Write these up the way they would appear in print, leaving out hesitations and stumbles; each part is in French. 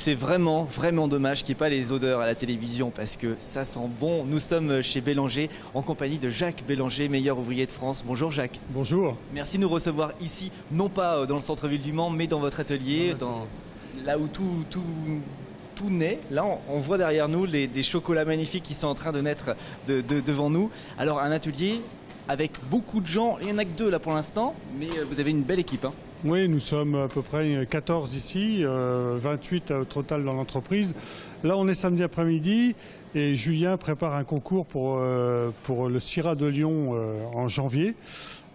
C'est vraiment, vraiment dommage qu'il n'y ait pas les odeurs à la télévision parce que ça sent bon. Nous sommes chez Bélanger en compagnie de Jacques Bélanger, meilleur ouvrier de France. Bonjour Jacques. Bonjour. Merci de nous recevoir ici, non pas dans le centre-ville du Mans, mais dans votre atelier, là où tout naît. Là, on voit derrière nous des chocolats magnifiques qui sont en train de naître devant nous. Alors un atelier avec beaucoup de gens, il n'y en a que 2 là pour l'instant, mais vous avez une belle équipe. Hein. Oui, nous sommes à peu près 14 ici, 28 au total dans l'entreprise. Là, on est samedi après-midi et Julien prépare un concours pour le Syrah de Lyon en janvier.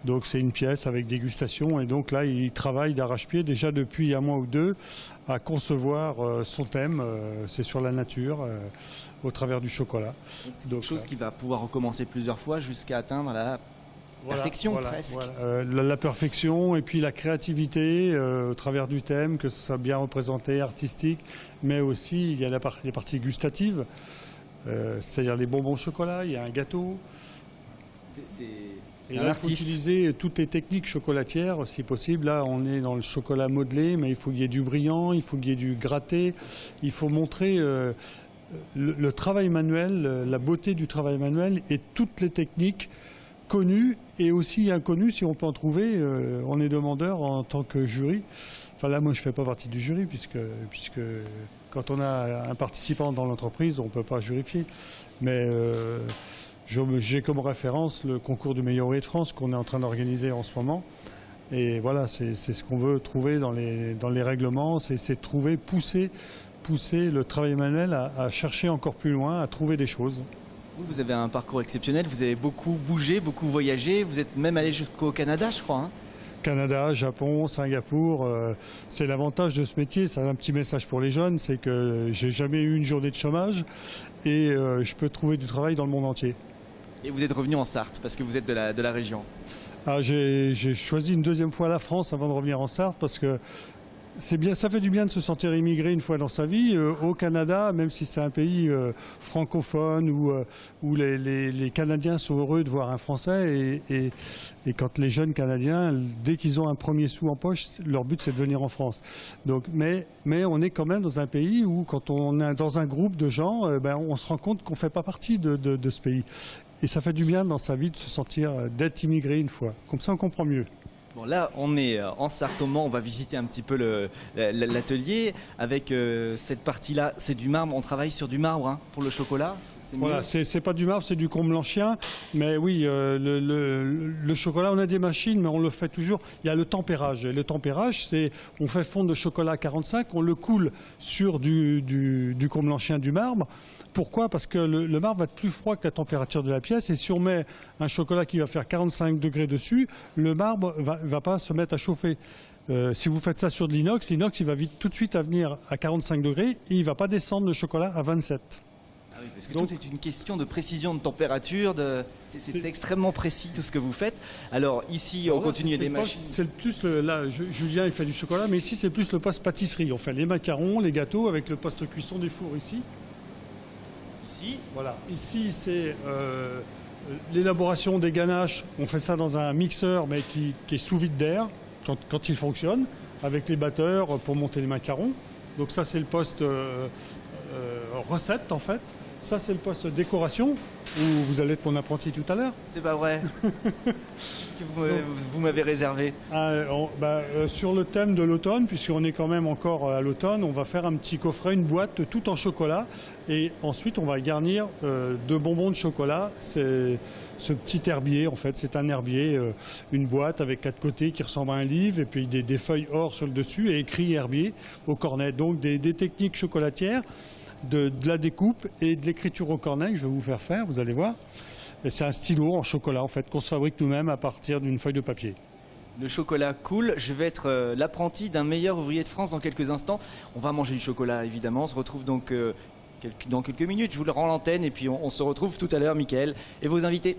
Donc c'est une pièce avec dégustation et donc là, il travaille d'arrache-pied déjà depuis un mois ou 2 à concevoir son thème. C'est sur la nature au travers du chocolat. C'est quelque chose qui va pouvoir recommencer plusieurs fois jusqu'à atteindre la perfection presque. La perfection et puis la créativité au travers du thème, que ce soit bien représenté, artistique, mais aussi il y a les parties gustatives, c'est-à-dire les bonbons au chocolat, il y a un gâteau. Et là, il faut utiliser toutes les techniques chocolatières si possible. Là, on est dans le chocolat modelé, mais il faut qu'il y ait du brillant, il faut qu'il y ait du gratté. Il faut montrer le travail manuel, la beauté du travail manuel et toutes les techniques connues et aussi inconnues, si on peut en trouver. On est demandeur en tant que jury. Enfin là, moi, je ne fais pas partie du jury puisque quand on a un participant dans l'entreprise, on ne peut pas jurifier. Mais j'ai comme référence le concours du meilleur ouvrier de France qu'on est en train d'organiser en ce moment. Et voilà, c'est ce qu'on veut trouver dans les règlements, c'est trouver, pousser le travail manuel à chercher encore plus loin, à trouver des choses. Vous avez un parcours exceptionnel, vous avez beaucoup bougé, beaucoup voyagé, vous êtes même allé jusqu'au Canada, je crois. Hein. Canada, Japon, Singapour, c'est l'avantage de ce métier, c'est un petit message pour les jeunes, c'est que j'ai jamais eu une journée de chômage et je peux trouver du travail dans le monde entier. Et vous êtes revenu en Sarthe, parce que vous êtes de la région. Ah, j'ai choisi une deuxième fois la France avant de revenir en Sarthe, parce que c'est bien, ça fait du bien de se sentir immigré une fois dans sa vie. Au Canada, même si c'est un pays francophone où les Canadiens sont heureux de voir un Français et quand les jeunes Canadiens, dès qu'ils ont un premier sou en poche, leur but c'est de venir en France. Donc, mais on est quand même dans un pays où quand on est dans un groupe de gens, on se rend compte qu'on ne fait pas partie de ce pays. Et ça fait du bien dans sa vie de se sentir, d'être immigré une fois. Comme ça, on comprend mieux. Bon, là, on est en Sarthe au Mans, on va visiter un petit peu l'atelier. Avec cette partie-là, c'est du marbre, on travaille sur du marbre hein, pour le chocolat. Voilà, c'est pas du marbre, c'est du Comblanchien. Mais oui, le chocolat, on a des machines, mais on le fait toujours. Il y a le tempérage. Et le tempérage, c'est on fait fondre le chocolat à 45, on le coule sur du Comblanchien, du marbre. Pourquoi? Parce que le marbre va être plus froid que la température de la pièce. Et si on met un chocolat qui va faire 45 degrés dessus, le marbre va pas se mettre à chauffer. Si vous faites ça sur de l'inox, il va tout de suite à venir à 45 degrés et il ne va pas descendre le chocolat à 27. Ah oui, parce que donc, tout est une question de précision de température, c'est extrêmement précis tout ce que vous faites. Alors ici, on continue des machines. C'est plus là, Julien il fait du chocolat, mais ici c'est plus le poste pâtisserie. On fait les macarons, les gâteaux avec le poste cuisson des fours ici. Voilà. Ici c'est l'élaboration des ganaches. On fait ça dans un mixeur, mais qui est sous vide d'air quand il fonctionne, avec les batteurs pour monter les macarons. Donc ça c'est le poste recette en fait. Ça, c'est le poste décoration, où vous allez être mon apprenti tout à l'heure. C'est pas vrai. Qu'est-ce que vous m'avez réservé? Sur le thème de l'automne, puisqu'on est quand même encore à l'automne, on va faire un petit coffret, une boîte tout en chocolat. Et ensuite, on va garnir de bonbons de chocolat. C'est ce petit herbier, en fait. C'est un herbier, une boîte avec 4 côtés qui ressemble à un livre, et puis des feuilles or sur le dessus, et écrit herbier au cornet. Donc, des techniques chocolatières. De la découpe et de l'écriture au cornet que je vais vous faire, vous allez voir. C'est un stylo en chocolat en fait qu'on se fabrique nous-mêmes à partir d'une feuille de papier. Le chocolat coule, je vais être l'apprenti d'un meilleur ouvrier de France dans quelques instants. On va manger du chocolat évidemment, on se retrouve donc dans quelques minutes, je vous le rends l'antenne et puis on se retrouve tout à l'heure Mickaël et vos invités.